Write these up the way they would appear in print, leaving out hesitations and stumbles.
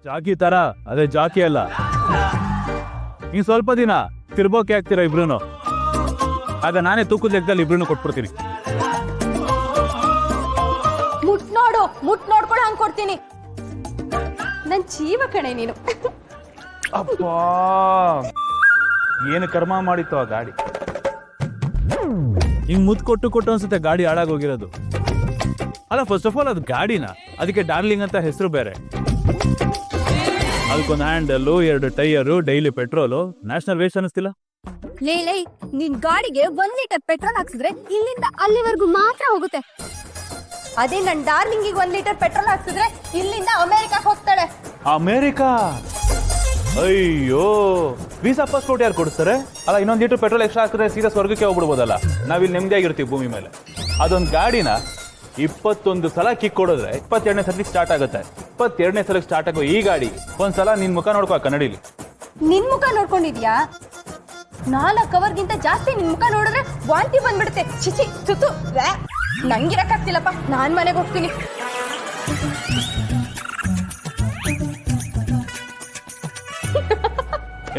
ಜಾಕಿ ತರ ಅದೇ ಜಾಕಿ ಅಲ್ಲ. ಇನ್ ಸ್ವಲ್ಪ ದಿನ ತಿರ್ಬೋಕೆ ಆಗ್ತೀರಾ ಇಬ್ರು. ಆಗ ನಾನೇ ತೂಕದ ಲೆಕ್ಕದಲ್ಲಿ ಇಬ್ರು ಕೊಟ್ಬಿಡ್ತೀನಿ. ಮುಟ್ ನೋಡ್ಕೊಂಡು ಹಂಗ್ ಕೊಡ್ತೀನಿ. ನನ್ ಜೀವ ಕಣೆ ನೀನು. ಅಪ್ಪಾ ಏನು ಕರ್ಮ ಮಾಡಿತ್ತು ಆ ಗಾಡಿ. ಹಿಂಗ್ ಮುದ್ ಕೊಟ್ಟು ಅನ್ಸುತ್ತೆ ಗಾಡಿ ಹಾಳಾಗೋಗಿರೋದು. ಅಲ್ಲ, ಫಸ್ಟ್ ಆಫ್ ಆಲ್ ಅದು ಗಾಡಿನ, ಅದಕ್ಕೆ ಡಾರ್ಲಿಂಗ್ ಅಂತ ಹೆಸರು ಬೇರೆ. ಅದಕ್ಕೊಂದು handle, 2 tyre, daily petrol. National waste ಅನಿಸ್ತಿಲ್ಲ? ಲೇ ನಿನ್ ಗಾಡಿಗೆ 1 ಲೀಟರ್ ಪೆಟ್ರೋಲ್ ಹಾಕ್ಸಿದ್ರೆ ಇಲ್ಲಿಂದ ಅಲ್ಲಿವರೆಗೂ ಮಾತ್ರ ಹೋಗುತ್ತೆ. ಅದೇ ನನ್ ಡಾರ್ಲಿಂಗಿಗೆ 1 ಲೀಟರ್ ಪೆಟ್ರೋಲ್ ಹಾಕ್ಸಿದ್ರೆ ಇಲ್ಲಿಂದ ಅಮೆರಿಕಕ್ಕೆ ಹೋಗ್ತಾಳೆ. ಅಮೇರಿಕಾ? ಅಯ್ಯೋ, ವೀಸಾ ಪಾಸ್ಪೋರ್ಟ್ ಯಾರು ಕೊಡಿಸ್ತಾರೆ? ಅಲ್ಲ, ಇನ್ನೊಂದು ಲೀಟರ್ ಪೆಟ್ರೋಲ್ ಎಕ್ಸ್ಟ್ರಾ ಹಾಕಿದ್ರೆ ಸೀದಾ ಸ್ವರ್ಗಕ್ಕೆ ಹೋಗ್ಬಿಡ್ಬೋದಲ್ಲ. ನಾವಿಲ್ಲಿ ನೆಮ್ಮದಿಯಾಗಿರ್ತೀವಿ ಭೂಮಿ ಮೇಲೆ. ಅದೊಂದು ಗಾಡಿನ 21 ಸಲ ಕಿಕ್ ಕೊಡಿದ್ರೆ 22ನೇ ಸಲಕ್ಕೆ ಸ್ಟಾರ್ಟ್ ಆಗುತ್ತೆ. 22ನೇ ಸಲಕ್ಕೆ ಸ್ಟಾರ್ಟ್ ಆಗೋ ಈ ಗಾಡಿ ಒಂದ್ಸಲ ನಿನ್ ಮುಖ ನೋಡ್ಕೋ ಕನ್ನಡಿಲಿ. ನಿನ್ ಮುಖ ನೋಡ್ಕೊಂಡಿದ್ಯಾ? 4 ಅವರ್ಗಿಂತ ಜಾಸ್ತಿ ನಿನ್ ಮುಖ ನೋಡಿದ್ರೆ ವಾಂತಿ ಬಂದ್ಬಿಡುತ್ತೆ. ಚಿಚಿ ಸುತ್ತು ನಂಗಿರಕ್ಕಾಗ್ತಿಲ್ಲಪ್ಪ. ನಾನ್ ಮನೆಗೆ ಹೋಗ್ತೀನಿ.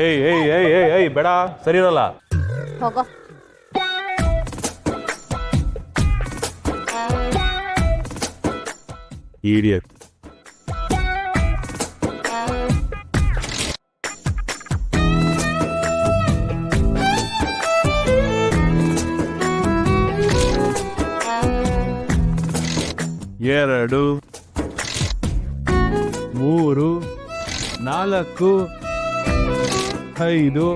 ಏಯ್ ಏಯ್ ಏಯ್ ಏಯ್ ಏಯ್ ಬೇಡ, ಸರಿ ಇರಲ್ಲ. ಹೋಗೋ. ಇಡಿಯಟ್. ಎರಡು, 3, 4, 5.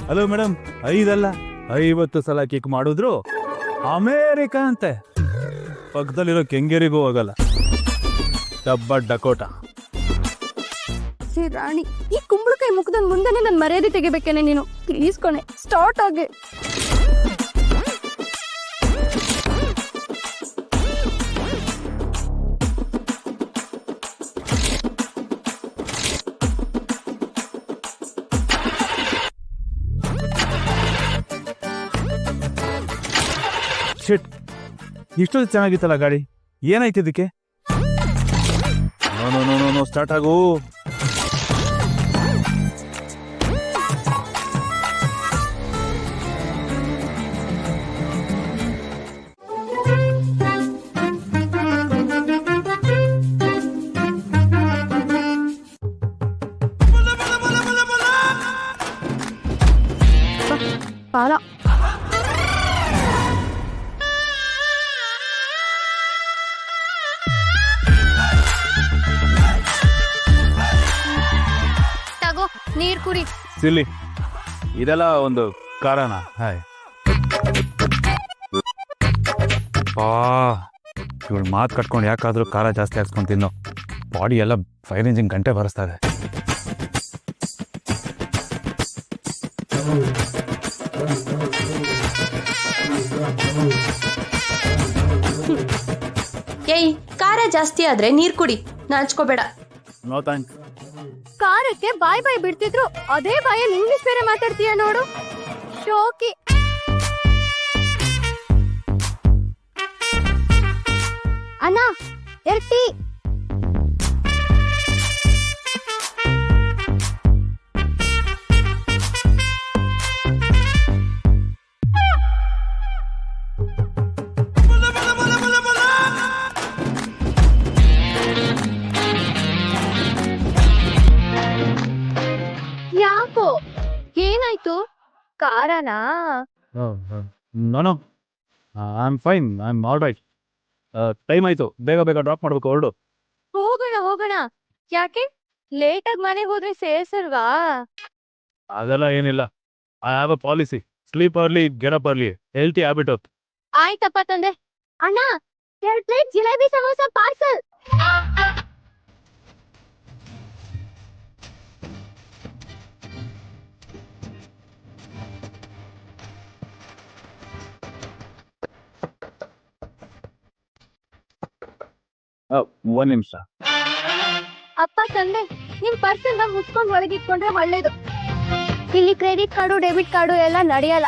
ಹಲೋ ಮೇಡಮ್, 5 ಅಲ್ಲ 50 ಸಲ ಕಿಕ್ ಮಾಡಿದ್ರು ಅಮೇರಿಕಾ ಅಂತೆ. ಪಕ್ಕದಲ್ಲಿರೋ ಕೆಂಗೇರಿಗೂ ಹೋಗಲ್ಲ. ಡಬ್ಬ ಡಕೋಟ. ರಾಣಿ, ಈ ಕುಂಬಳಕಾಯಿ ಮುಖದ ಮುಂದೆನೆ ನನ್ ಮರ್ಯಾದೆ ತೆಗಿಬೇಕೇನೆ ನೀನು. ಪ್ಲೀಸ್ ಕೊನೆ, ಸ್ಟಾರ್ಟ್ ಆಗಿ. ಶಿಟ್, ಇಷ್ಟೊಂದು ಚೆನ್ನಾಗಿತ್ತಲ್ಲ ಗಾಡಿ. ಏನಾಯ್ತು ಇದಕ್ಕೆ? ನೋ ಸ್ಟಾರ್ಟ್ ಆಗು. ಪಾಲ ತಗೋ, ನೀರ್ ಕುಡಿ. ಸಿಲ್ಲಿ, ಇದೆಲ್ಲ ಒಂದು ಕಾರಣ. ಹಾಯ್ ಇವಳು ಮಾತು ಕಟ್ಕೊಂಡು ಯಾಕಾದ್ರೂ ಖಾರ ಜಾಸ್ತಿ ಹಾಕ್ಸ್ಕೊಂಡು ತಿನ್ನೋ. ಬಾಡಿ ಎಲ್ಲ ಫೈರ್ ಇಂಜಿನ್ ಗಂಟೆ ಬರೆಸ್ತಾ ಇದೆ. ಏಯ್, ಖಾರ ಜಾಸ್ತಿ ಆದ್ರೆ ನೀರ್ ಕುಡಿ, ನಾಚ್ಕೋಬೇಡ. No thanks. ಕಾರಕ್ಕೆ ಬಾಯ್ ಬಿಡ್ತಿದ್ರು, ಅದೇ ಬಾಯಲ್ಲಿ ಇಂಗ್ಲಿಷ್ ಬೇರೆ ಮಾತಾಡ್ತೀಯ ನೋಡು. ಶೋಕಿ. ಅಣ್ಣ, 2 ಟೀ. ಯಾಕೋ, ಏನಾಯ್ತು? ಕಾರನಾ? No, I am fine, I am all right. Time ಆಯ್ತು, ಬೇಗ ಡ್ರಾಪ್ ಮಾಡ್ಬೇಕು. ಹೊರಡು. ಹೋಗೋಣ. ಯಾಕೆ ಲೇಟ್ ಆಗಿ ಮನೆಗೆ ಹೋದ್ರೆ ಸೇರ್ಸಲ್ವಾ? ಅದೆಲ್ಲ ಏನಿಲ್ಲ. I have a policy. Sleep early, get up early. Healthy habit. ಆಯ್ತಪ್ಪ ತಂದೆ. ಅಣ್ಣ, 2 ಪ್ಲೇಟ್ ಜಿಲೇಬಿ ಸಮೋಸ ಪಾರ್ಸಲ್. ಒಂದ್ ನಿಮಿಷ. ಅಪ್ಪ ತಂದೆ, ನಿಮ್ ಪರ್ಸನ್ ಮುಚ್ಕೊಂಡು ಒಳಗಿಟ್ಕೊಂಡ್ರೆ ಒಳ್ಳೇದು. ಇಲ್ಲಿ ಕ್ರೆಡಿಟ್ ಕಾರ್ಡು, ಡೆಬಿಟ್ ಕಾರ್ಡು ಎಲ್ಲ ನಡೆಯಲ್ಲ.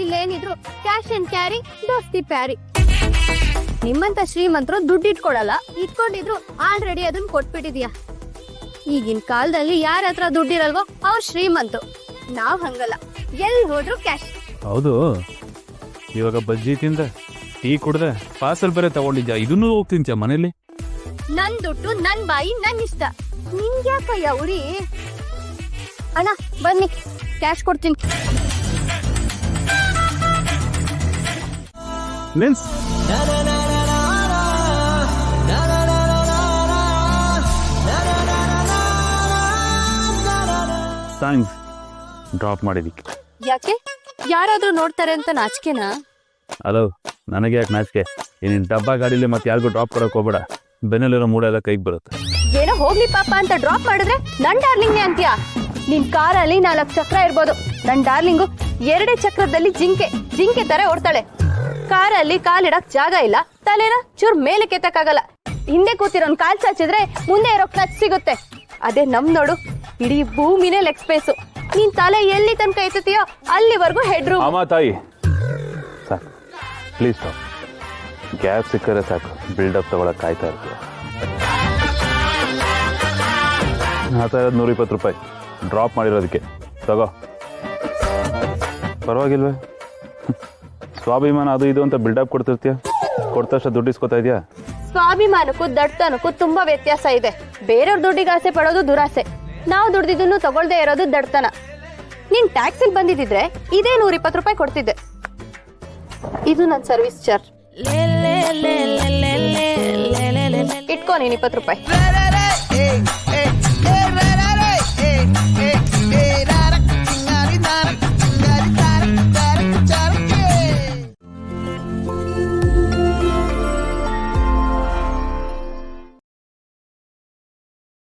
ಇಲ್ಲೇನಿದ್ರು ಕ್ಯಾಶ್ ಅಂಡ್ ಕ್ಯಾರಿ, ದೋಸ್ತಿ ಪ್ಯಾರಿ. ನಿಮ್ಮಂತ ಶ್ರೀಮಂತರು ದುಡ್ಡು ಇಟ್ಕೊಳಲ್ಲ, ಇಟ್ಕೊಂಡಿದ್ರು ಆಲ್ರೆಡಿ ಅದನ್ನ ಕೊಟ್ಬಿಟ್ಟಿದ್ಯಾ. ಈಗಿನ ಕಾಲದಲ್ಲಿ ಯಾರ ಹತ್ರ ದುಡ್ಡಿರಲ್ವೋ ಅವ್ರು ಶ್ರೀಮಂತು. ನಾವ್ ಹಂಗಲ್ಲ, ಎಲ್ಲಿ ಹೋದ್ರು ಕ್ಯಾಶ್. ಹೌದು, ಇವಾಗ ಬಜ್ಜಿ ತಿಂದ, ಟೀ ಕುಡ್ದೆ, ಪಾರ್ಸಲ್ ಬೇರೆ ತಗೊಂಡಿದ್ಯಾ, ಇದನ್ನೂ ಹೋಗಿ ತಿಂತ್ಯಾ ಮನೇಲಿ? ನನ್ ದುಡ್ಡು, ನನ್ ಬಾಯಿ, ನನ್ ಇಷ್ಟ. ನಿಮ್ಗ್ಯಾಕಯ್ಯ ಉರಿ? ಅಣ್ಣ ಬನ್ನಿ, ಕ್ಯಾಶ್ ಕೊಡ್ತೀನಿ. ನಿಲ್ಸ್. ಥ್ಯಾಂಕ್ಸ್ ಡ್ರಾಪ್ ಮಾಡಿದ್ದಕ್ಕೆ. ಯಾಕೆ? ಯಾರಾದ್ರೂ ನೋಡ್ತಾರೆ ಅಂತ ನಾಚಿಕೆನಾ? ಹಲೋ, ನನಗೆ ಯಾಕೆ ನಾಚಿಕೆ? ನೀನು ಡಬ್ಬಾ ಗಾಡೀಲಿ ಮತ್ತೆ ಯಾರಿಗೂ ಡ್ರಾಪ್ ಕೊಡೋಕೆ ಹೋಗ್ಬೇಡ, ಬೆನ್ನಲ್ಲಿರೋ ಮೂಳೆಲ್ಲ ಕೈಗೆ ಬರುತ್ತೆ. ಏನೋ ಹೋಗ್ಲಿ ಪಾಪ ಅಂತ ಡ್ರಾಪ್ ಮಾಡಿದ್ರೆ ನನ್ ಡಾರ್ಲಿಂಗ್ ಅಂತೀಯಾ? ನಿನ್ ಕಾರಲ್ಲಿ 4 ಚಕ್ರ ಇರ್ಬೋದು, ನನ್ ಡಾರ್ಲಿಂಗು 2 ಚಕ್ರದಲ್ಲಿ ಜಿಂಕೆ ತರ ಓಡ್ತಾಳೆ. ಕಾರಲ್ಲಿ ಕಾಲಿಡಕ್ ಜಾಗ ಇಲ್ಲ, ತಲೆನ ಚೂರ್ ಮೇಲೆ ಕೆತ್ತಕ್ಕಾಗಲ್ಲ. ಹಿಂದೆ ಕೂತಿರೋನ್ ಕಾಲ್ ಚಾಚಿದ್ರೆ ಮುಂದೆ ಇರೋ ಕ್ಲಚ್ ಸಿಗುತ್ತೆ. ಅದೇ ನಮ್ ನೋಡು, ಇಡೀ ಭೂಮಿನೇ ಲೆಗ್ ಸ್ಪೇಸು. ನೀನ್ ತಲೆ ಎಲ್ಲಿ ತನಕ ಎತ್ತತೀಯೋ ಅಲ್ಲಿವರೆಗೂ ಹೆಡ್ ರೂಮ್. ಅಮ್ಮ ತಾಯಿ ಸಾಕು, ಪ್ಲೀಸ್ ಸ್ಟಾಪ್. ಗ್ಯಾಪ್ ಸಿಕ್ಕರೆ ಸಾಕು, ಬಿಲ್ಡಪ್ ತಗೊಳಕ್ ಕಾಯ್ತಾ ಇರ್ತೀಯ. ಹಾತಾ ಇರೋದು 120 ರೂಪಾಯಿ ಡ್ರಾಪ್ ಮಾಡಿರೋದಕ್ಕೆ, ತಗೋ. ಪರವಾಗಿಲ್ವೇ? ಸ್ವಾಭಿಮಾನ ಅದು ಇದು ಅಂತ ಬಿಲ್ಡಪ್ ಕೊಡ್ತಿರ್ತೀಯ, ಕೊಡ್ತಷ್ಟ ದುಡ್ಡು ಇಸ್ಕೊತಾ ಇದೆಯಾ? ಸ್ವಾಭಿಮಾನಕ್ಕೂ ದಡ್ತನಕ್ಕೂ ತುಂಬಾ ವ್ಯತ್ಯಾಸ ಇದೆ. ಬೇರೆಯವ್ರ ದುಡ್ಡಿಗೆ ಆಸೆ ಪಡೋದು ದುರಾಸೆ, ನಾವು ದುಡ್ದಿದ್ದನ್ನು ತಗೊಳ್ದೇ ಇರೋದು ದಡ್ತನ. ನೀನ್ ಟ್ಯಾಕ್ಸಿಲ್ ಬಂದಿದ್ರೆ ಇದೇ 120 ರೂಪಾಯಿ ಕೊಡ್ತಿದ್ದೆ. ಇದು ನನ್ನ ಸರ್ವಿಸ್ ಚಾರ್ಜ್. ಇಟ್ಕೋ ನೀನ್ 20 ರೂಪಾಯಿ.